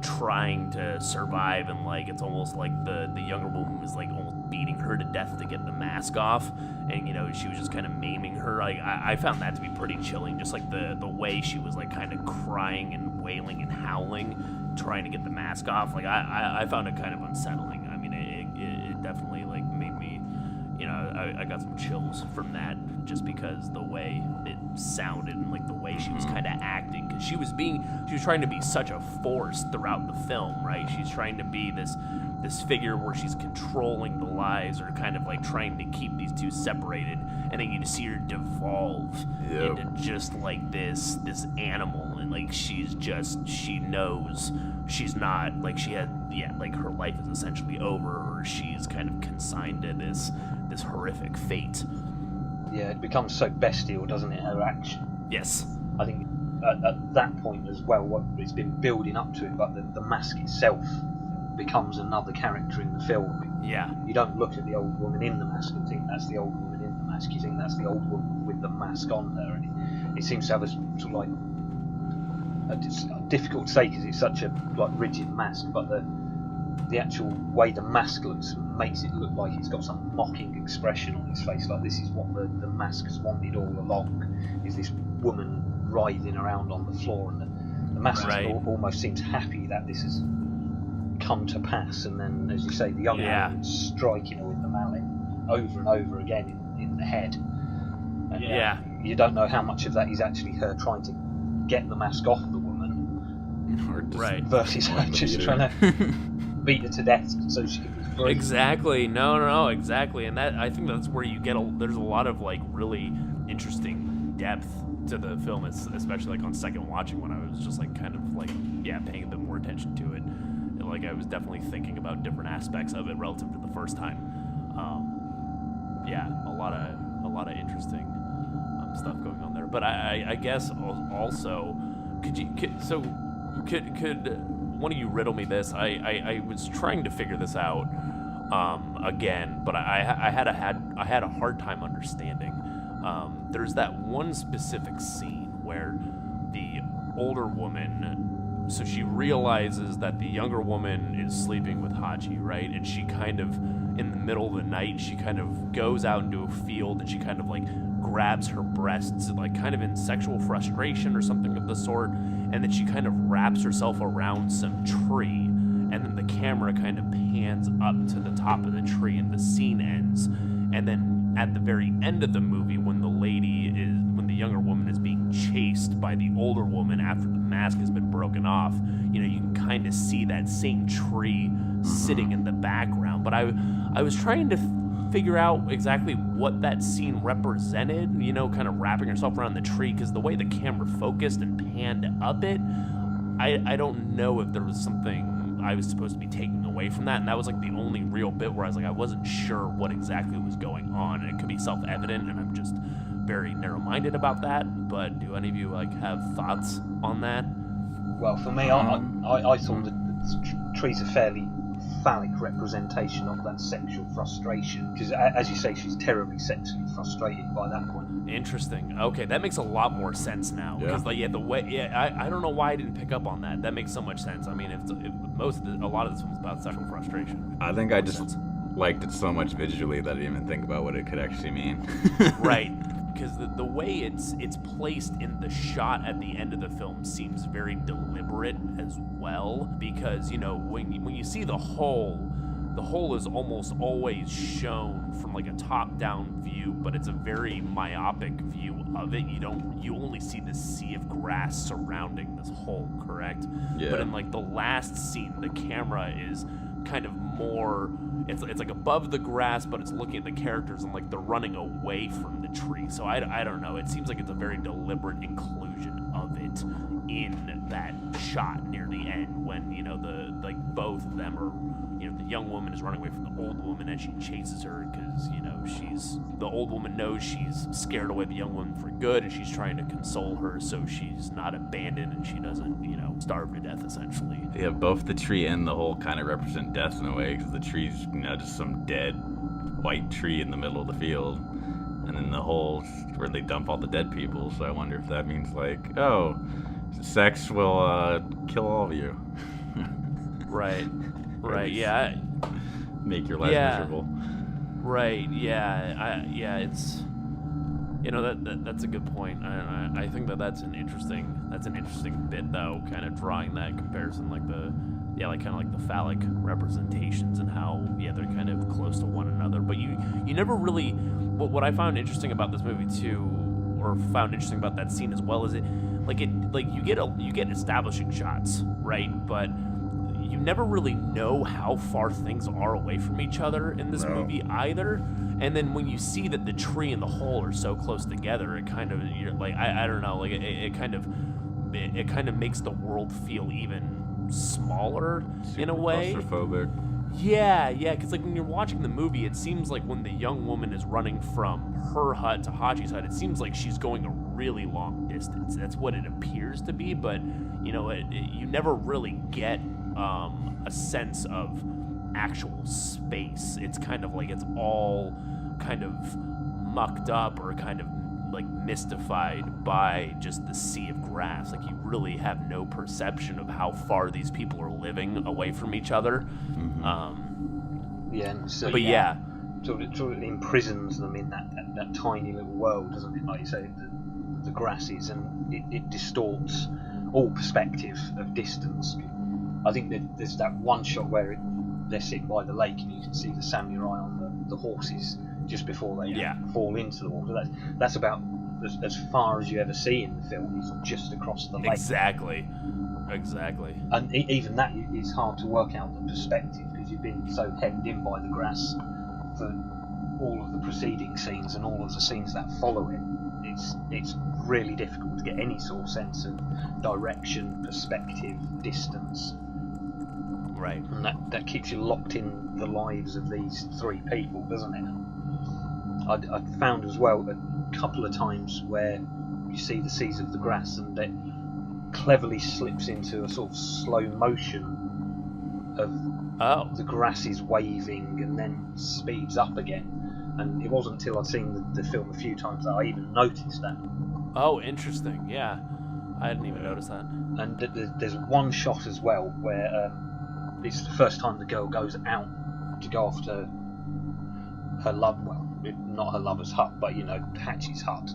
trying to survive, and like it's almost like the younger woman was like almost beating her to death to get the mask off, and she was just kind of maiming her. I found that to be pretty chilling, just like the way she was like kind of crying and wailing and howling trying to get the mask off. Like I found it kind of unsettling. I mean, it definitely like made me, I got some chills from that, just because the way it sounded and like the way she was kind of acting, because she was trying to be such a force throughout the film, right? She's trying to be this figure where she's controlling the lives, or kind of like trying to keep these two separated, and then you see her devolve into just like this animal, and like she knows she's not, like she had, like her life is essentially over, or she's kind of consigned to this horrific fate. Yeah, it becomes so bestial, doesn't it, her action? Yes. I think at that point as well, it's been building up to it, but the mask itself becomes another character in the film. Yeah. You don't look at the old woman in the mask and think that's the old woman in the mask. You think that's the old woman with the mask on her, and it seems to have a sort of like it's difficult to say because it's such a rigid mask, but the actual way the mask looks makes it look like it's got some mocking expression on its face, like this is what the mask has wanted all along, is this woman writhing around on the floor, and the mask almost seems happy that this has come to pass. And then, as you say, the young man striking her with the mallet over and over again in the head. And, you don't know how much of that is actually her trying to get the mask off the woman, or versus her just trying to beat her to death so she can be free. Exactly. No, exactly. And that, I think that's where you get there's a lot of like really interesting depth to the film, especially like on second watching, when I was just like kind of like paying a bit more attention to it. Like I was definitely thinking about different aspects of it relative to the first time. A lot of interesting stuff going on there. But I guess also, could one of you riddle me this? I was trying to figure this out again, but I had a hard time understanding. There's that one specific scene where the older woman, so she realizes that the younger woman is sleeping with Hachi, right? And she kind of, in the middle of the night, she kind of goes out into a field and she kind of like grabs her breasts, like kind of in sexual frustration or something of the sort, and then she kind of wraps herself around some tree, and then the camera kind of pans up to the top of the tree and the scene ends. And then at the very end of the movie, when the younger woman is being chased by the older woman after the mask has been broken off, you can kind of see that same tree sitting in the background. But I was trying to figure out exactly what that scene represented, kind of wrapping herself around the tree, because the way the camera focused and panned up it, I don't know if there was something I was supposed to be taking away from that, and that was like the only real bit where I was like, I wasn't sure what exactly was going on. And it could be self-evident, and I'm just very narrow-minded about that. But do any of you like have thoughts on that? Well, for me, I thought that the tree's a fairly phallic representation of that sexual frustration, because as you say, she's terribly sexually frustrated by that point. Interesting. Okay, that makes a lot more sense now. Because the way, I don't know why I didn't pick up on that. That makes so much sense. I mean, a lot of this film's about sexual frustration. I think I just liked it so much visually that I didn't even think about what it could actually mean. Right. Because the way it's placed in the shot at the end of the film seems very deliberate as well. Because when you see the hole is almost always shown from like a top-down view, but it's a very myopic view of it. You only see the sea of grass surrounding this hole, correct? Yeah. But in like the last scene, the camera is kind of more, it's like above the grass, but it's looking at the characters and like they're running away from the tree. So I don't know, it seems like it's a very deliberate inclusion of it in that shot near the end, when both of them are, the young woman is running away from the old woman and she chases her because the old woman knows she's scared away the young woman for good, and she's trying to console her so she's not abandoned and she doesn't starve to death, essentially. Yeah, both the tree and the hole kind of represent death in a way, because the tree's just some dead white tree in the middle of the field, and then the hole where they dump all the dead people. So I wonder if that means like, sex will kill all of you. Right. Yeah. Make your life miserable. Right. Yeah. It's that's a good point. I think that's an interesting bit though, kind of drawing that comparison, like kind of like the phallic representations and how they're kind of close to one another. But you never really, what I found interesting about this movie too, or found interesting about that scene as well, is you get establishing shots, right? But you never really know how far things are away from each other in this movie either. And then when you see that the tree and the hole are so close together, it kind of, you're like, I don't know, like it kind of makes the world feel even smaller in a way. Claustrophobic. Yeah, because like when you're watching the movie, it seems like when the young woman is running from her hut to Hachi's hut, it seems like she's going a really long distance. That's what it appears to be, but you never really get a sense of actual space. It's kind of like it's all kind of mucked up or kind of like mystified by just the sea of grass. Like, you really have no perception of how far these people are living away from each other. Yeah, and so, but yeah, sort of imprisons them in that tiny little world, doesn't it? Like you say, the grasses, and it distorts all perspective of distance. I think that there's that one shot where they're sitting by the lake, and you can see the samurai on the horses just before they fall into the water. That's about as far as you ever see in the film. It's just across the lake. Exactly. And even that is hard to work out the perspective, because you've been so hemmed in by the grass for all of the preceding scenes and all of the scenes that follow it. It's really difficult to get any sort of sense of direction, perspective, distance. Right. And that keeps you locked in the lives of these three people, doesn't it? I found as well a couple of times where you see the seas of the grass, and it cleverly slips into a sort of slow motion of the grass is waving and then speeds up again. And it wasn't until I'd seen the film a few times that I even noticed that. Oh, interesting. Yeah, I didn't even notice that. And there's one shot as well where it's the first time the girl goes out to go after her love. Well, not her lover's hut, but Hachi's hut.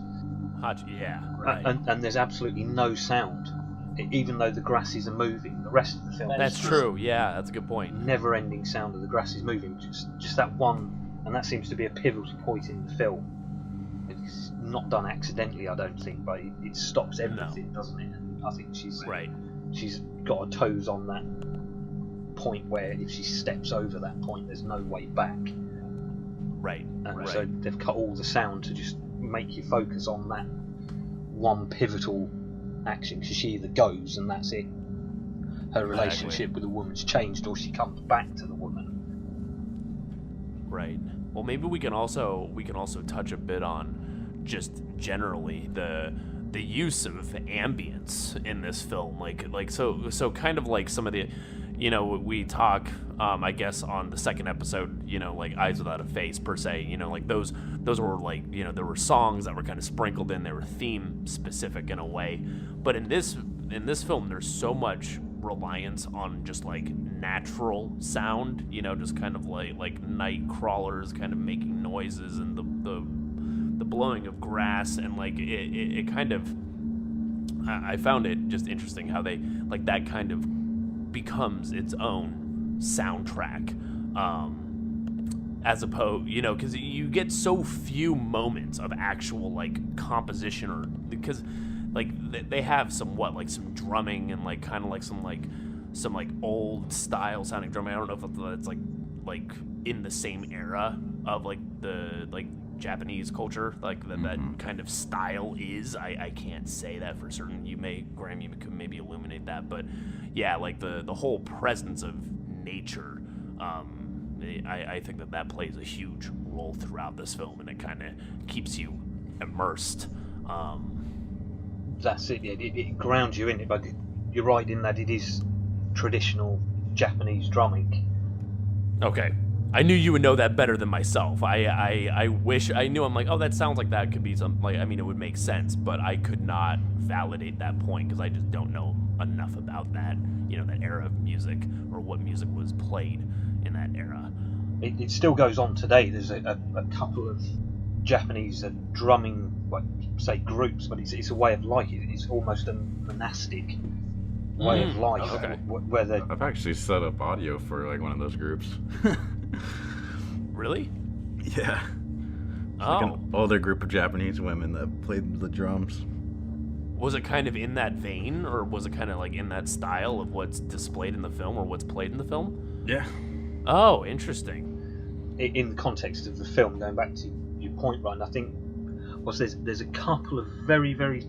Hachi, yeah, right. And there's absolutely no sound, even though the grasses are moving. The rest of the film. That's true. Yeah, that's a good point. Never-ending sound of the grasses moving. Just that one. And that seems to be a pivotal point in the film. It's not done accidentally, I don't think, but it stops everything, doesn't it? And I think she's got her toes on that point where if she steps over that point, there's no way back. Right. And so they've cut all the sound to just make you focus on that one pivotal action, because she either goes and that's it. Her relationship with the woman's changed, or she comes back to the woman. Right. Well, maybe we can also touch a bit on just generally the use of ambience in this film, like so kind of like some of the, we talk I guess on the second episode, like Eyes Without a Face per se, like those were like, there were songs that were kind of sprinkled in, they were theme specific in a way, but in this film there's so much reliance on just like natural sound, just kind of like night crawlers kind of making noises, and the blowing of grass, and like it kind of, I found it just interesting how they like that kind of becomes its own soundtrack, as opposed, because you get so few moments of actual like composition, or because like they have some drumming and like kind of like some old style sounding drumming. I don't know if that's like in the same era of like the like Japanese culture, like that kind of style is. I can't say that for certain. Graham, you could maybe illuminate that, but yeah, like the whole presence of nature. I think that plays a huge role throughout this film, and it kind of keeps you immersed. That's it. It grounds you in it, but you're right in that it is traditional Japanese drumming. Okay, I knew you would know that better than myself. I wish I knew. I'm like, oh, that sounds like that could be something. Like, I mean, it would make sense, but I could not validate that point because I just don't know enough about that, that era of music, or what music was played in that era. It still goes on today. There's a couple of Japanese drumming, say groups, but it's a way of life. It's almost a monastic way of life. Okay. Where I've actually set up audio for like one of those groups. Really? Yeah. It's like an older group of Japanese women that played the drums. Was it kind of in that vein, or was it kind of like in that style of what's displayed in the film, or what's played in the film? Yeah. Oh, interesting. In the context of the film, going back to your point, Ryan, I think there's a couple of very, very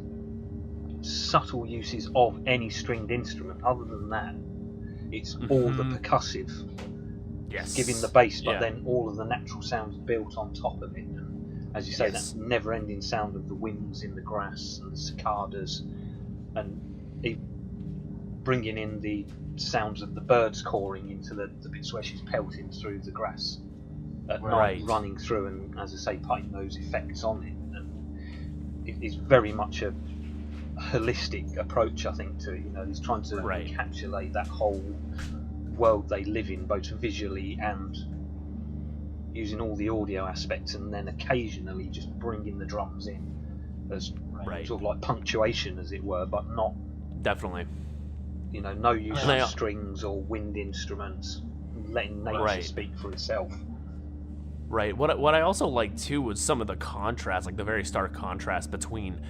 subtle uses of any stringed instrument. Other than that, it's all the percussive, giving the bass, but then all of the natural sounds built on top of it. And as you say, that never-ending sound of the winds in the grass and the cicadas, and bringing in the sounds of the birds cawing into the bits where she's pelting through the grass at night, running through, and as I say, putting those effects on it. is very much a holistic approach, I think, to it. You know, he's trying to encapsulate that whole world they live in, both visually and using all the audio aspects, and then occasionally just bringing the drums in as sort of like punctuation, as it were, but not definitely. You know, no use of strings or wind instruments, letting nature speak for itself. Right. What I also liked too was some of the contrast, like the very stark contrast between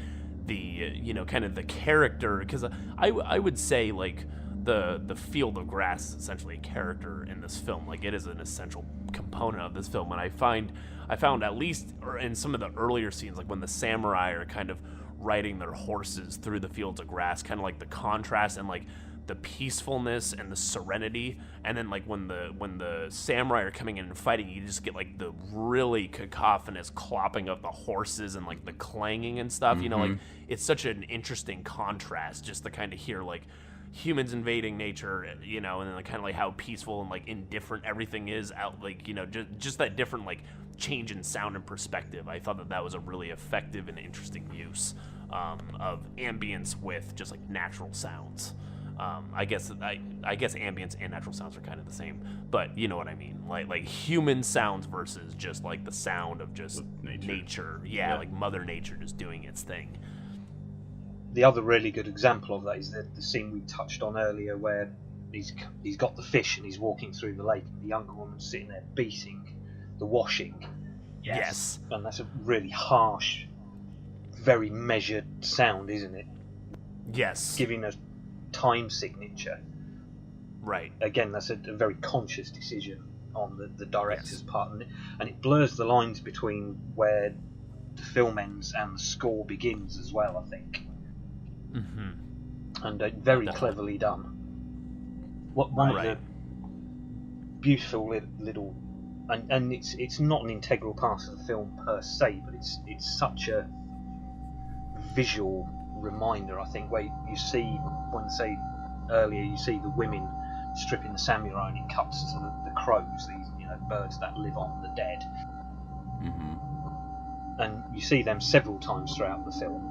the you know, kind of the character, because I would say like the field of grass is essentially a character in this film. Like, it is an essential component of this film, and I found at least in some of the earlier scenes, like when the samurai are kind of riding their horses through the fields of grass, kind of like the contrast and like the peacefulness and the serenity, and then like when the samurai are coming in and fighting, you just get like the really cacophonous clopping of the horses and like the clanging and stuff. You know, like it's such an interesting contrast just to kind of hear like humans invading nature, you know, and then like kind of like how peaceful and like indifferent everything is out, like, you know, just that different like change in sound and perspective. I thought that was a really effective and interesting use of ambience with just like natural sounds. I guess ambience and natural sounds are kind of the same, but you know what I mean, like human sounds versus just like the sound of just nature. Yeah, like Mother Nature just doing its thing. The other really good example of that is the scene we touched on earlier, where he's got the fish and he's walking through the lake, and the younger woman's sitting there beating the washing. Yes. And that's a really harsh, very measured sound, isn't it? Yes. Giving a time signature. Right. Again, that's a very conscious decision on the director's part, and it blurs the lines between where the film ends and the score begins as well, I think. And very cleverly done. One of the beautiful little, and it's not an integral part of the film per se, but it's such a visual reminder, I think, where you see, when say earlier, you see the women stripping the samurai, and it cuts to the crows, these, you know, birds that live on the dead, and you see them several times throughout the film.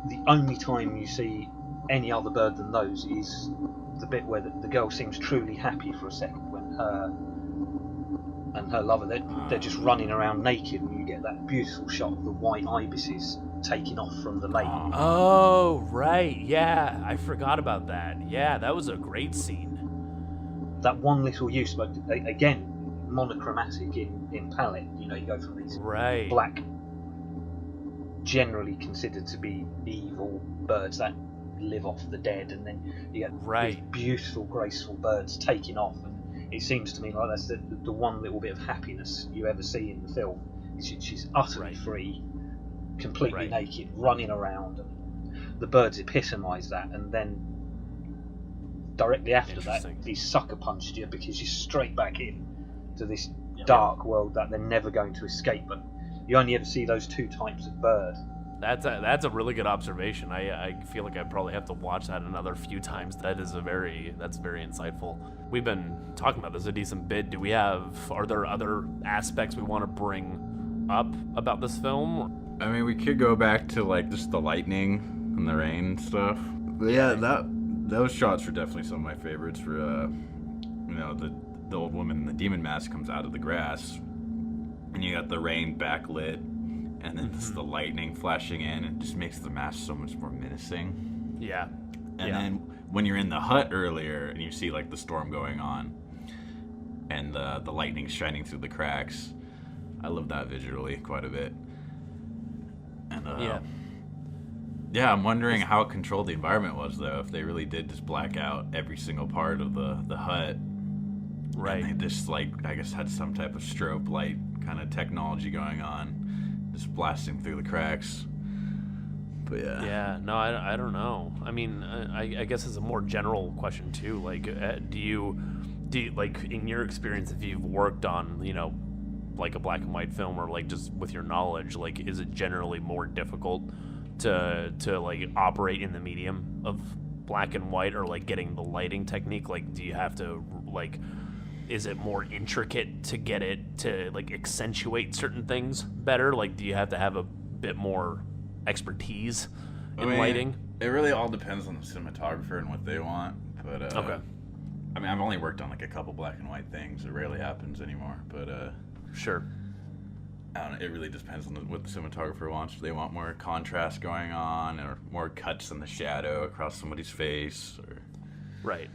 The only time you see any other bird than those is the bit where the girl seems truly happy for a second, when her and her lover, they're just running around naked, and you get that beautiful shot of the white ibises taking off from the lake. Oh, right, yeah, I forgot about that. Yeah, that was a great scene. That one little use, but again, monochromatic in palette. You know, you go from these black, generally considered to be evil birds that live off the dead, and then you get these beautiful, graceful birds taking off, and it seems to me like that's the one little bit of happiness you ever see in the film. She's utterly free, completely naked, running around, and the birds epitomise that, and then directly after that he's sucker punched you because you're straight back in to this dark world that they're never going to escape, but you only ever see those two types of bird. That's a really good observation. I feel like I probably have to watch that another few times. That's very insightful. We've been talking about this a decent bit. Are there other aspects we want to bring up about this film? I mean, we could go back to like just the lightning and the rain and stuff. But yeah, those shots were definitely some of my favorites. For you know, the old woman in the demon mask comes out of the grass, and you got the rain backlit, and then just the lightning flashing in, and it just makes the mask so much more menacing. Yeah. And then when you're in the hut earlier and you see like the storm going on and the lightning shining through the cracks, I love that visually quite a bit. And yeah, I'm wondering how controlled the environment was, though, if they really did just black out every single part of the hut. Right. And they just, like, I guess had some type of strobe light kind of technology going on, just blasting through the cracks. But yeah. Yeah, no, I don't know. I mean, I guess it's a more general question, too. Like, do you, like, in your experience, if you've worked on, you know, like a black and white film, or like just with your knowledge, like, is it generally more difficult to like operate in the medium of black and white, or like getting the lighting technique? Like, do you have to, like, is it more intricate to get it to like accentuate certain things better? Like, do you have to have a bit more expertise in lighting. It really all depends on the cinematographer and what they want. But okay. I mean, I've only worked on like a couple black and white things. It rarely happens anymore. But sure. I don't know, it really depends on what the cinematographer wants. If they want more contrast going on, or more cuts in the shadow across somebody's face, or right.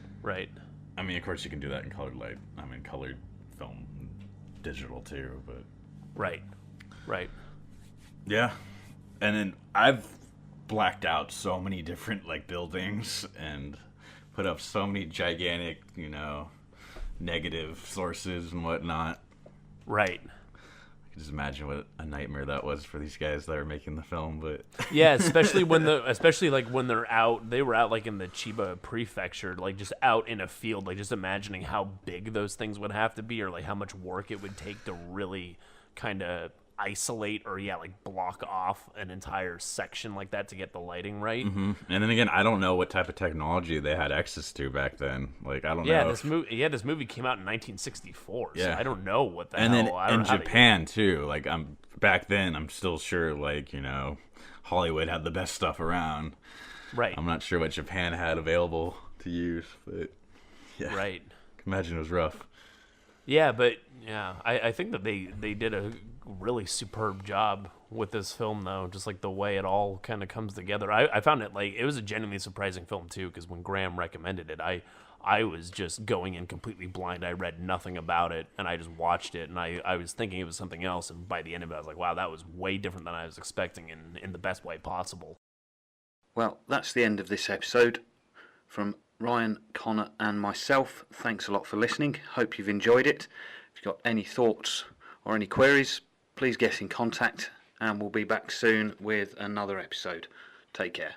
I mean, of course, you can do that in colored light. I mean, colored film, digital too, but right. Yeah, and then I've blacked out so many different like buildings and put up so many gigantic, negative sources and whatnot. Right. Just imagine what a nightmare that was for these guys that are making the film. But yeah, especially when they're out. They were out like in the Chiba prefecture, like just out in a field. Like just imagining how big those things would have to be, or like how much work it would take to really kind of isolate or like block off an entire section like that to get the lighting right. Mm-hmm. And then again, I don't know what type of technology they had access to back then. Like I don't know. This movie came out in 1964. So I don't know what the hell. And then in Japan too. Like back then, I'm still sure like Hollywood had the best stuff around. Right. I'm not sure what Japan had available to use, but yeah. Right. Imagine it was rough. Yeah, but I think that they did a really superb job with this film, though. Just like the way it all kind of comes together. I found it like it was a genuinely surprising film too, because when Graham recommended it, I was just going in completely blind. I read nothing about it, and I just watched it, and I was thinking it was something else, and by the end of it, I was like, wow, that was way different than I was expecting in the best way possible. Well, that's the end of this episode. From Ryan, Connor and myself, thanks a lot for listening. Hope you've enjoyed it. If you've got any thoughts or any queries, please get in contact, and we'll be back soon with another episode. Take care.